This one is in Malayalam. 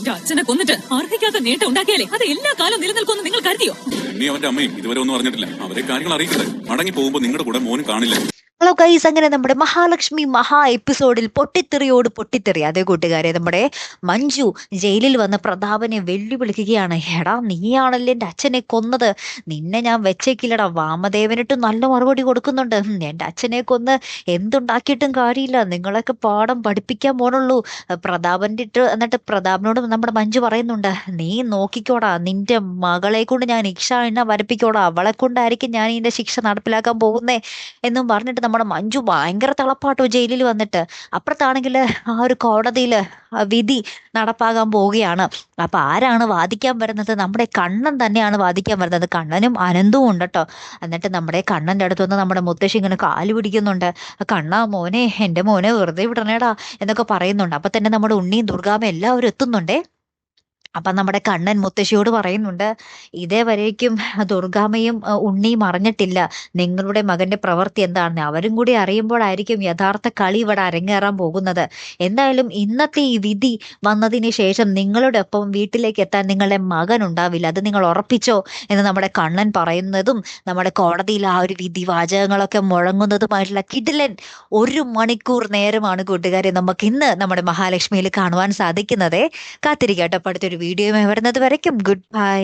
എന്റെ അച്ഛനെ കൊന്നിട്ട് അർഹിക്കാത്ത നേട്ടം ഉണ്ടാക്കിയാലേ അത് എല്ലാ കാലം നിലനിൽക്കുമെന്ന് നിങ്ങൾ കരുതിയോ? നീ അവന്റെ അമ്മയും ഇതുവരെ ഒന്നും അറിഞ്ഞിട്ടില്ല. അവരെ കാര്യങ്ങൾ അറിയിക്കട്ടെ. മടങ്ങി പോകുമ്പോ നിങ്ങളുടെ കൂടെ മോനും കാണില്ല. ഹലോ ഗൈസ്, അങ്ങനെ നമ്മുടെ മഹാലക്ഷ്മി മഹാ എപ്പിസോഡിൽ പൊട്ടിത്തെറിയോട് പൊട്ടിത്തെറി. അതേ കൂട്ടുകാരെ, നമ്മുടെ മഞ്ജു ജയിലിൽ വന്ന് പ്രതാപനെ വെല്ലുവിളിക്കുകയാണ്. എടാ, നീയാണല്ലേ എൻ്റെ അച്ഛനെ കൊന്നത്, നിന്നെ ഞാൻ വെച്ചേക്കില്ലടാ. വാമദേവനിട്ട് നല്ല മറുപടി കൊടുക്കുന്നുണ്ട്. എൻ്റെ അച്ഛനെ കൊന്ന് എന്തുണ്ടാക്കിയിട്ടും കാര്യമില്ല, നിങ്ങളൊക്കെ പാഠം പഠിപ്പിക്കാൻ പോണുള്ളൂ. എന്നിട്ട് പ്രതാപനോട് നമ്മുടെ മഞ്ജു പറയുന്നുണ്ട്, നീ നോക്കിക്കോടാ, നിന്റെ മകളെ കൊണ്ട് ഞാൻ ഇക്ഷ എണ്ണ വരപ്പിക്കോടാ, അവളെ കൊണ്ടായിരിക്കും ഞാൻ ഇതിന്റെ ശിക്ഷ നടപ്പിലാക്കാൻ പോകുന്നേ എന്നും പറഞ്ഞിട്ട് നമ്മുടെ മഞ്ജു ഭയങ്കര തിളപ്പാട്ടോ ജയിലിൽ വന്നിട്ട്. അപ്പുറത്താണെങ്കിൽ ആ ഒരു കോടതിയില് വിധി നടപ്പാകാൻ പോവുകയാണ്. അപ്പൊ ആരാണ് വാദിക്കാൻ വരുന്നത്? നമ്മുടെ കണ്ണൻ തന്നെയാണ് വാദിക്കാൻ വരുന്നത്. കണ്ണനും അനന്തവും ഉണ്ട് കേട്ടോ. എന്നിട്ട് നമ്മുടെ കണ്ണന്റെ അടുത്തുനിന്ന് നമ്മുടെ മുത്തശ്ശി ഇങ്ങനെ കാല് പിടിക്കുന്നുണ്ട്. കണ്ണാ മോനെ, എന്റെ മോനെ വെറുതെ വിടണേടാ എന്നൊക്കെ പറയുന്നുണ്ട്. അപ്പൊ തന്നെ നമ്മുടെ ഉണ്ണിയും ദുർഗാമ്മയും എല്ലാവരും എത്തുന്നുണ്ടേ. അപ്പൊ നമ്മുടെ കണ്ണൻ മുത്തശ്ശിയോട് പറയുന്നുണ്ട്, ഇതേവരേക്കും ദുർഗാമ്മയും ഉണ്ണിയും അറിഞ്ഞിട്ടില്ല നിങ്ങളുടെ മകന്റെ പ്രവൃത്തി എന്താണെന്ന്. അവരും കൂടി അറിയുമ്പോഴായിരിക്കും യഥാർത്ഥ കളി ഇവിടെ അരങ്ങേറാൻ പോകുന്നത്. എന്തായാലും ഇന്നത്തെ ഈ വിധി വന്നതിന് ശേഷം നിങ്ങളുടെ ഒപ്പം വീട്ടിലേക്ക് എത്താൻ നിങ്ങളുടെ മകൻ ഉണ്ടാവില്ല, അത് നിങ്ങൾ ഉറപ്പിച്ചോ എന്ന് നമ്മുടെ കണ്ണൻ പറയുന്നതും നമ്മുടെ കോടതിയിൽ ആ ഒരു വിധി വാചകങ്ങളൊക്കെ മുഴങ്ങുന്നതുമായിട്ടുള്ള കിടിലൻ 1 മണിക്കൂർ നേരമാണ് കൂട്ടുകാരെ നമുക്ക് ഇന്ന് നമ്മുടെ മഹാലക്ഷ്മിയിൽ കാണുവാൻ സാധിക്കുന്നത്. കാത്തിരിക്കട്ടെ, അടുത്തൊരു വീഡിയോയുമായി വരുന്നത് വരയ്ക്കും ഗുഡ് ബൈ.